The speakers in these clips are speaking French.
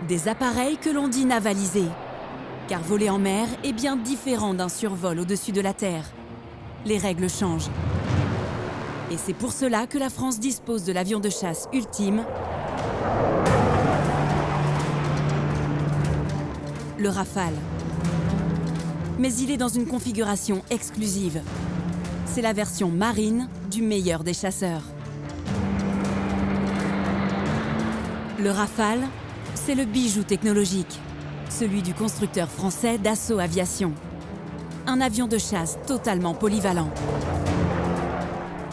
Des appareils que l'on dit navalisés. Car voler en mer est bien différent d'un survol au-dessus de la Terre. Les règles changent. Et c'est pour cela que la France dispose de l'avion de chasse ultime, le Rafale. Mais il est dans une configuration exclusive. C'est la version marine du meilleur des chasseurs. Le Rafale, c'est le bijou technologique, celui du constructeur français Dassault Aviation. Un avion de chasse totalement polyvalent.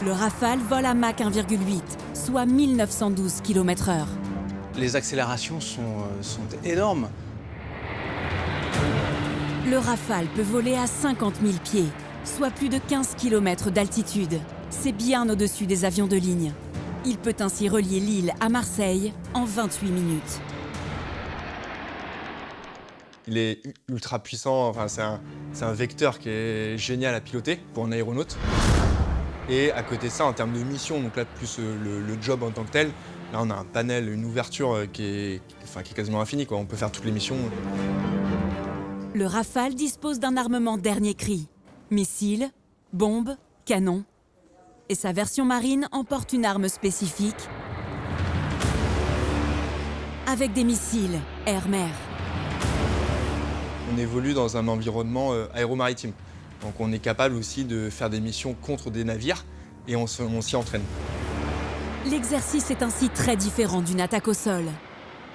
Le Rafale vole à Mach 1,8, soit 1912 km/h. Les accélérations sont énormes. Le Rafale peut voler à 50 000 pieds, soit plus de 15 km d'altitude. C'est bien au-dessus des avions de ligne. Il peut ainsi relier Lille à Marseille en 28 minutes. Il est ultra puissant, enfin, c'est un vecteur qui est génial à piloter pour un aéronaute. Et à côté de ça, en termes de mission, donc là plus le job en tant que tel, là on a un panel, une ouverture qui est quasiment infinie, quoi. On peut faire toutes les missions. Le Rafale dispose d'un armement dernier cri. Missiles, bombes, canons. Et sa version marine emporte une arme spécifique avec des missiles air-mer. On évolue dans un environnement aéromaritime. Donc on est capable aussi de faire des missions contre des navires et on s'y entraîne. L'exercice est ainsi très différent d'une attaque au sol.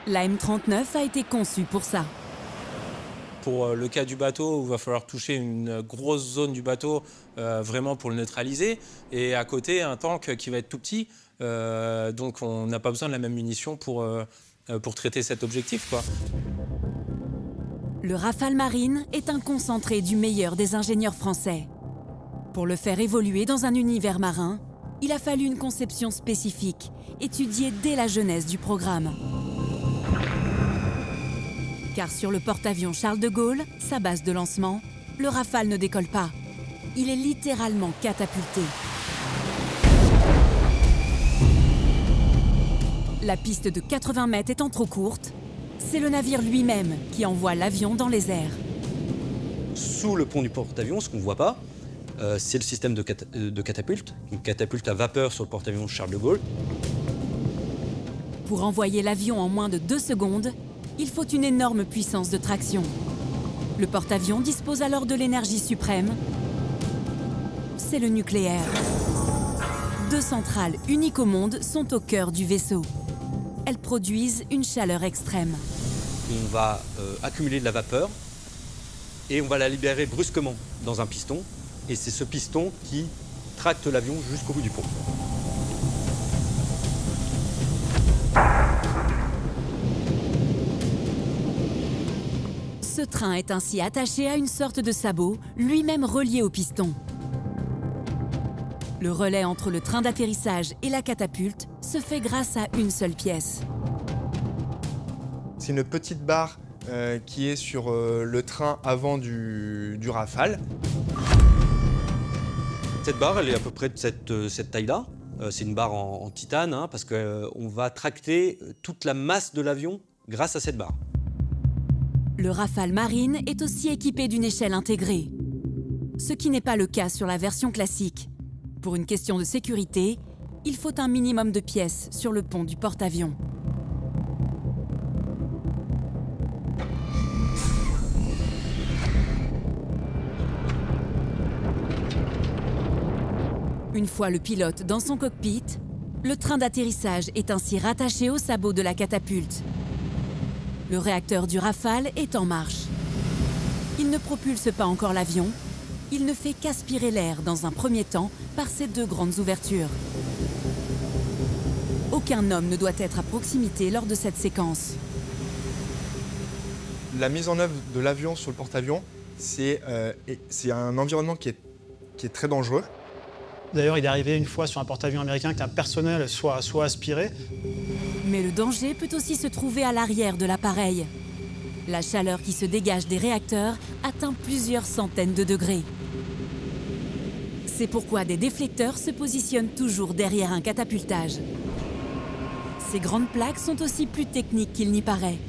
La M39 a été conçue pour ça. Pour le cas du bateau, où il va falloir toucher une grosse zone du bateau vraiment pour le neutraliser. Et à côté, un tank qui va être tout petit. Donc on n'a pas besoin de la même munition pour traiter cet objectif, quoi. Le Rafale Marine est un concentré du meilleur des ingénieurs français. Pour le faire évoluer dans un univers marin, il a fallu une conception spécifique, étudiée dès la jeunesse du programme. Car sur le porte-avions Charles de Gaulle, sa base de lancement, le Rafale ne décolle pas. Il est littéralement catapulté. La piste de 80 mètres étant trop courte, c'est le navire lui-même qui envoie l'avion dans les airs. Sous le pont du porte-avions, ce qu'on ne voit pas, c'est le système de catapulte, une catapulte à vapeur sur le porte-avions Charles de Gaulle. Pour envoyer l'avion en moins de 2 secondes, il faut une énorme puissance de traction. Le porte-avions dispose alors de l'énergie suprême. C'est le nucléaire. 2 centrales uniques au monde sont au cœur du vaisseau. Elles produisent une chaleur extrême. On va accumuler de la vapeur et on va la libérer brusquement dans un piston. Et c'est ce piston qui tracte l'avion jusqu'au bout du pont. Ce train est ainsi attaché à une sorte de sabot, lui-même relié au piston. Le relais entre le train d'atterrissage et la catapulte se fait grâce à une seule pièce. C'est une petite barre qui est sur le train avant du Rafale. Cette barre, elle est à peu près de cette taille-là. C'est une barre en titane, hein, parce qu'on va tracter toute la masse de l'avion grâce à cette barre. Le Rafale Marine est aussi équipé d'une échelle intégrée, ce qui n'est pas le cas sur la version classique. Pour une question de sécurité, il faut un minimum de pièces sur le pont du porte-avions. Une fois le pilote dans son cockpit, le train d'atterrissage est ainsi rattaché au sabot de la catapulte. Le réacteur du Rafale est en marche. Il ne propulse pas encore l'avion, il ne fait qu'aspirer l'air dans un premier temps par ces 2 grandes ouvertures. Aucun homme ne doit être à proximité lors de cette séquence. La mise en œuvre de l'avion sur le porte-avions, c'est un environnement qui est très dangereux. D'ailleurs, il est arrivé une fois sur un porte-avions américain qu'un personnel soit aspiré. Mais le danger peut aussi se trouver à l'arrière de l'appareil. La chaleur qui se dégage des réacteurs atteint plusieurs centaines de degrés. C'est pourquoi des déflecteurs se positionnent toujours derrière un catapultage. Ces grandes plaques sont aussi plus techniques qu'il n'y paraît.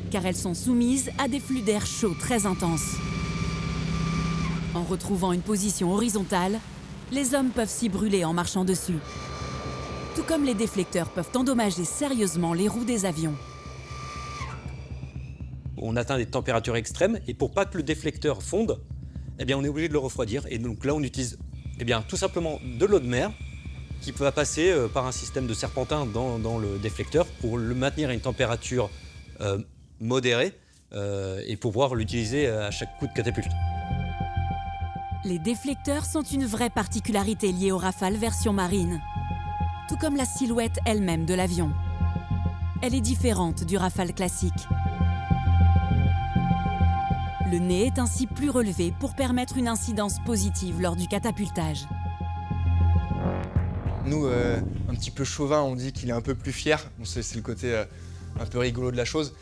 car elles sont soumises à des flux d'air chaud très intenses. En retrouvant une position horizontale, les hommes peuvent s'y brûler en marchant dessus. Tout comme les déflecteurs peuvent endommager sérieusement les roues des avions. On atteint des températures extrêmes et pour pas que le déflecteur fonde, eh bien, on est obligé de le refroidir. Et donc là, on utilise tout simplement de l'eau de mer qui va passer par un système de serpentin dans le déflecteur pour le maintenir à une température modérée et pouvoir l'utiliser à chaque coup de catapulte. Les déflecteurs sont une vraie particularité liée au Rafale version marine, tout comme la silhouette elle-même de l'avion. Elle est différente du Rafale classique. Le nez est ainsi plus relevé pour permettre une incidence positive lors du catapultage. Nous, un petit peu chauvin, on dit qu'il est un peu plus fier. Bon, c'est le côté un peu rigolo de la chose.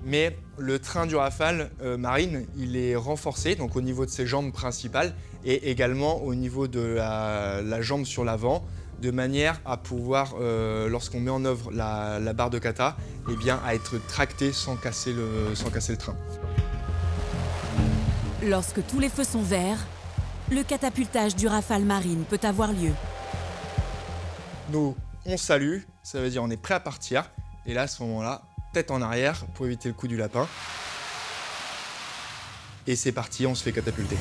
Mais le train du Rafale marine, il est renforcé donc au niveau de ses jambes principales et également au niveau de la jambe sur l'avant, de manière à pouvoir, lorsqu'on met en œuvre la barre de kata, eh bien, à être tracté sans casser le train. Lorsque tous les feux sont verts, le catapultage du Rafale marine peut avoir lieu. Nous, on salue, ça veut dire on est prêt à partir. Et là, à ce moment-là, tête en arrière pour éviter le coup du lapin. Et c'est parti, on se fait catapulter.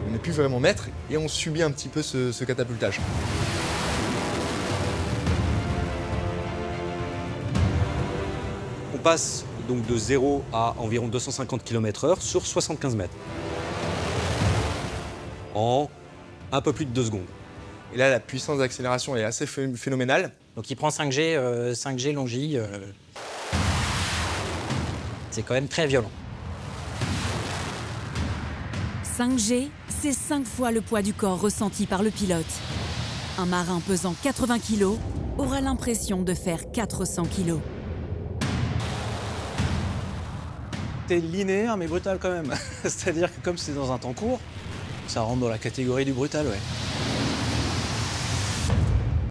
On n'est plus vraiment maître et on subit un petit peu ce catapultage. On passe donc de 0 à environ 250 km/h sur 75 mètres. En un peu plus de 2 secondes. Et là, la puissance d'accélération est assez phénoménale. Donc il prend 5G, 5G Longi. C'est quand même très violent. 5G, c'est 5 fois le poids du corps ressenti par le pilote. Un marin pesant 80 kg aura l'impression de faire 400 kg. C'est linéaire mais brutal quand même. C'est-à-dire que comme c'est dans un temps court, ça rentre dans la catégorie du brutal, ouais.